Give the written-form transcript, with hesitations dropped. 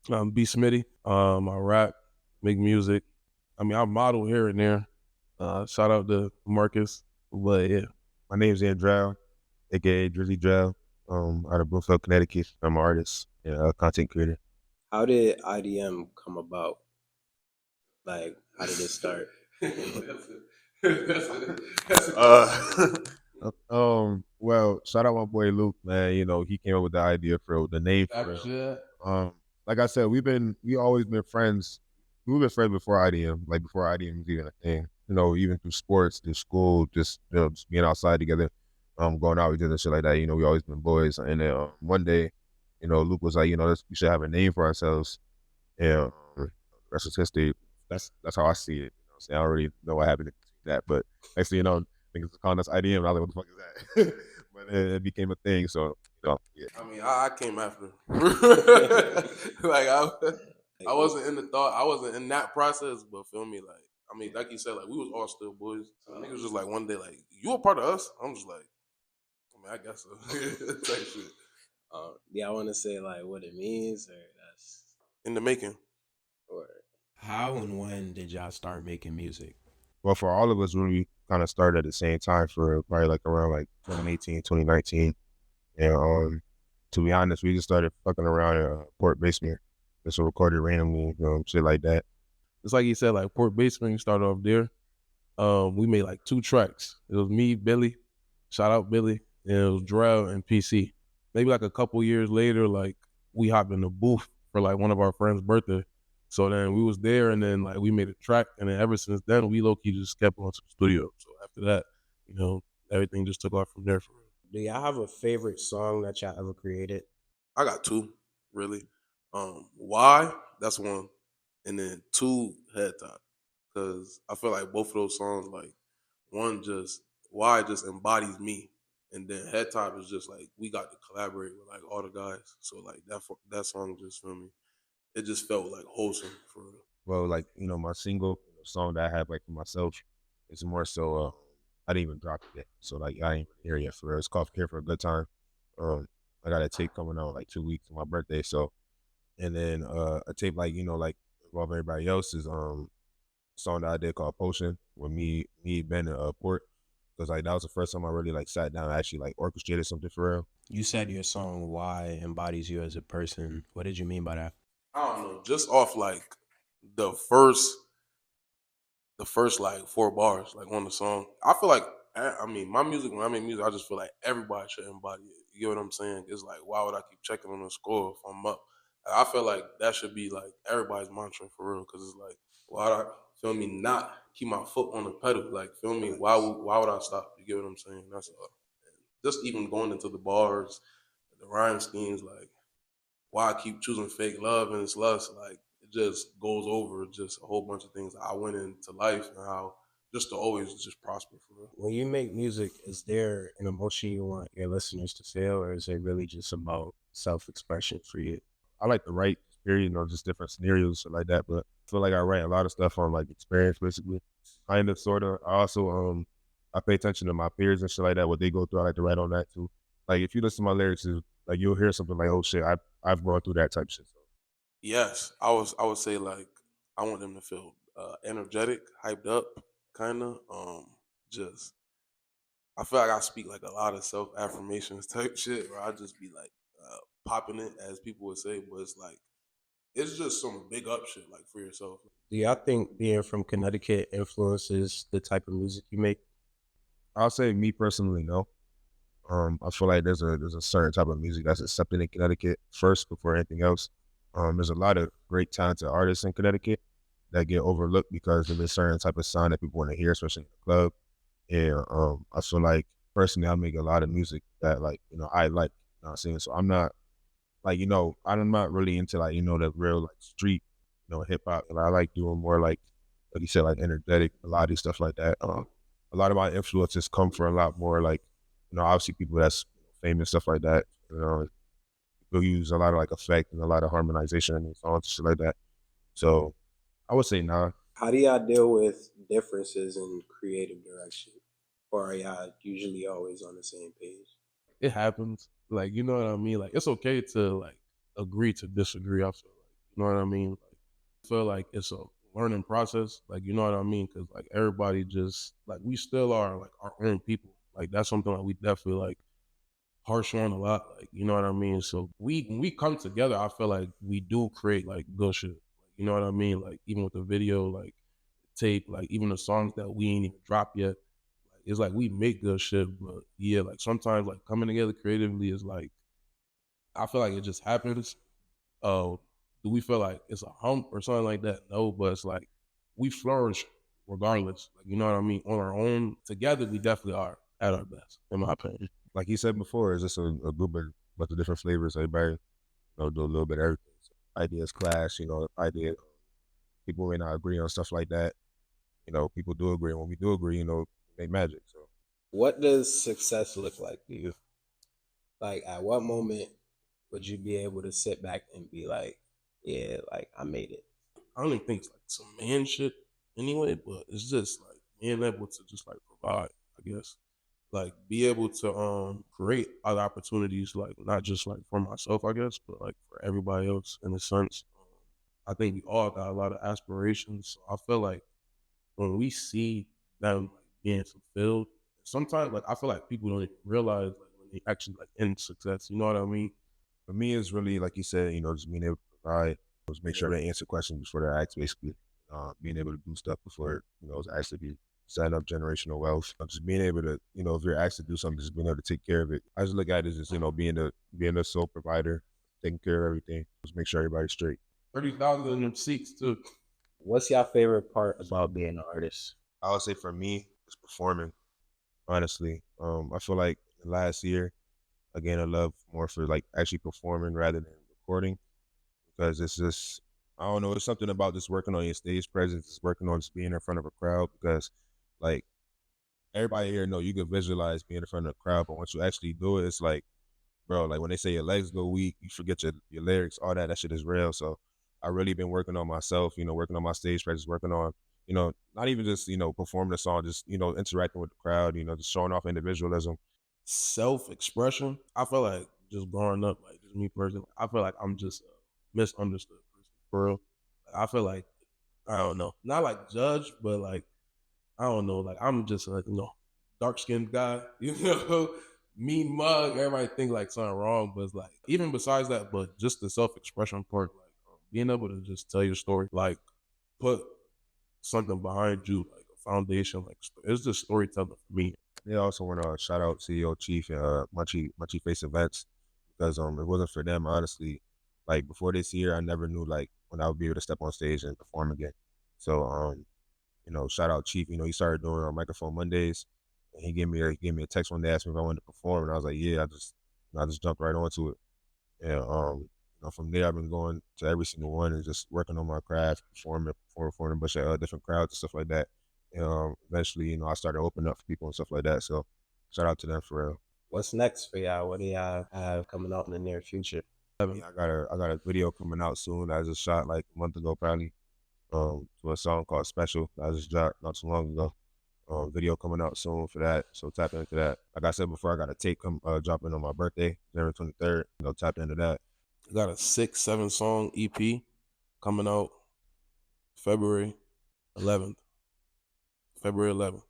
Be Smitty. I rap, make music. I mean, I model here and there. Shout out to Marcus. But yeah, My name's Drell, aka DrizzyDrell, out of Bloomfield, Connecticut. I'm an artist and a content creator. How did IDM come about? Like, how did it start? Uh, well, shout out my boy Luke, man. You know, he came up with the idea for the name for it. shit. Like I said, we always been friends. We were friends before IDM, like before IDM was even a thing. You know, even through sports, through school, just just being outside together, going out with each other, shit like that. You know, we always been boys. And then one day, you know, Luke was like, you know, we should have a name for ourselves. And rest is history. That's how I see it. You know what I'm saying? I don't really know what happened to that, but next thing you know, niggas was calling us IDM, and I was like, what the fuck is that? But it became a thing. So, you know, yeah. I mean, I came after. Like I wasn't in the thought. I wasn't in that process, but feel me, like I mean, like you said, like we was all still boys. So niggas was just like one day, like you a part of us. I'm just like, I mean, I guess so. Type shit. Yeah, I want to say like what it means, or that's In the making. or How and when did y'all start making music? Well, for all of us, when we kind of started at the same time for probably like around like 2018, 2019. And to be honest, we just started fucking around in Port Basement. Just recorded randomly, shit like that. It's like you said, like Port Basement started off there. We made like 2 tracks. It was me, Billy, shout out Billy, and it was Drell and PC. Maybe like a couple years later, like we hopped in the booth for like one of our friends' birthday. So then we was there, and then like we made a track, and then ever since then we low key just kept going to the studio. So after that, you know, everything just took off from there. For real. do y'all have a favorite song that y'all ever created? I got 2 really. Why? That's one, and then 2 Head Top, because I feel like both of those songs, like one just Why just embodies me, and then Head Top is just like we got to collaborate with like all the guys. So like that song just feel me. It just felt like wholesome for real. Well, like, my single song that I have like for myself is more so, I didn't even drop it yet. So like, I ain't even here yet for real. It's called Care for a Good Time. I got a tape coming out like 2 weeks for my birthday. So, and then a tape like, like involving everybody else's song that I did called Potion with me, Ben, and Port. Because like that was the first time I really like sat down and actually like orchestrated something for real. You said your song Why embodies you as a person. What did you mean by that? I don't know, just off like the first the first like 4 bars like on the song. I feel like I mean my music when I make music, I just feel like everybody should embody it. You get what I'm saying? It's like why would I keep checking on the score if I'm up? I feel like that should be like everybody's mantra for real, because it's like why would I feel me not keep my foot on the pedal? Like feel me? Why would I stop? You get what I'm saying? That's all. And just even going into the bars, the rhyme schemes, like why I keep choosing fake love and it's lust, like it just goes over just a whole bunch of things I went into life and how just to always just prosper for real. When you make music, is there an emotion you want your listeners to feel, or is it really just about self-expression for you? I like to write, period, just different scenarios, shit like that. But I feel like I write a lot of stuff on like experience, basically, kind of, sort of. I also I pay attention to my peers and shit like that, what they go through. I like to write on that too. Like if you listen to my lyrics, like you'll hear something like, oh shit, I've gone through that type shit. So Yes, I would say like I want them to feel energetic, hyped up, kind of. Just I feel like I speak like a lot of self affirmations type shit, where I just be like popping it as people would say, but it's like it's just some big up shit like for yourself. Do y'all think being from Connecticut influences the type of music you make? I'll say me personally, no. I feel like there's a certain type of music that's accepted in Connecticut first before anything else. There's a lot of great talented artists in Connecticut that get overlooked because of a certain type of sound that people want to hear, especially in the club. And I feel like personally, I make a lot of music that like I like. You know what I'm saying? So I'm not like I'm not really into like the real like street hip hop. And I like doing more like you said, like energetic melodic stuff like that. A lot of my influences come from a lot more like obviously people that's famous, stuff like that. People use a lot of like effect and a lot of harmonization in songs, shit like that. So I would say nah. How do y'all deal with differences in creative direction, or are y'all usually always on the same page? It happens, like you know what I mean. Like it's okay to like agree to disagree. I feel like You know what I mean? Like, I feel like it's a learning process. Like, you know what I mean? Because like everybody just like we still are like our own people. Like that's something that we definitely like harsh on a lot. Like, you know what I mean? So when we come together, I feel like we do create like good shit. Like, you know what I mean? Like even with the video, like tape, like even the songs that we ain't even dropped yet. Like, it's like we make good shit, but yeah, like sometimes like coming together creatively is like I feel like it just happens. Do we feel like it's a hump or something like that? No, but it's like we flourish regardless. Like, you know what I mean? On our own, together, we definitely are at our best, in my opinion. Like you said before, it's just a group of bunch of different flavors. Everybody, do a little bit of everything. So ideas clash, people may not agree on stuff like that. People do agree. And when we do agree, make magic. So What does success look like to you? Like, at what moment would you be able to sit back and be like, yeah, like I made it? I don't even think it's like some man shit anyway, but it's just like being able to just like provide, I guess. Like be able to create other opportunities, like not just like for myself, I guess, but like for everybody else in a sense. I think we all got a lot of aspirations. So I feel like when we see them like being fulfilled, sometimes like I feel like people don't even realize like when they actually like in success. You know what I mean? for me, it's really like you said, just being able to provide, just make sure they answer questions before they're asked, basically. Being able to do stuff before it's actually be setting up generational wealth. Just being able to, if you're asked to do something, just being able to take care of it. I just look at it as just, being the sole provider, taking care of everything. Just make sure everybody's straight. 30,000 in them seats too. What's your favorite part about being an artist? I would say for me, it's performing. Honestly, I feel like last year, again, I love more for like actually performing rather than recording, because it's just, I don't know, it's something about just working on your stage presence, just working on just being in front of a crowd, because like everybody here know you can visualize being in front of a crowd, but once you actually do it, it's like, bro, like when they say your legs go weak, you forget your lyrics, all that shit is real. So I really been working on myself, working on my stage presence, working on, not even just, performing a song, just, interacting with the crowd, just showing off individualism. Self-expression. I feel like just growing up, like just me personally, I feel like I'm just a misunderstood person for real. I feel like I don't know, not like judged, but like I don't know, like I'm just like dark skinned guy, mean mug. Everybody think like something wrong, but it's like even besides that, but just the self-expression part, like being able to just tell your story, like put something behind you, like a foundation, like it's just storytelling for me. Yeah, I also want to shout out CEO Chief and Munchie Face Events, because if it wasn't for them, honestly, like before this year, I never knew like when I would be able to step on stage and perform again. So shout out Chief. He started doing microphone Mondays, and he gave me a text one day, asked me if I wanted to perform, and I was like, yeah. I just jumped right onto it. And from there, I've been going to every single one and just working on my craft, performing a bunch of different crowds and stuff like that. And eventually, I started opening up for people and stuff like that. So shout out to them for real. What's next for y'all? What do y'all have coming out in the near future? Yeah, I got a video coming out soon that I just shot like a month ago, probably. To a song called Special that I just dropped not too long ago. Video coming out soon for that, so tap into that. Like I said before, I got a tape dropping on my birthday, January 23rd. Tap into that. I got a 6-7 song EP coming out February 11th. February 11th.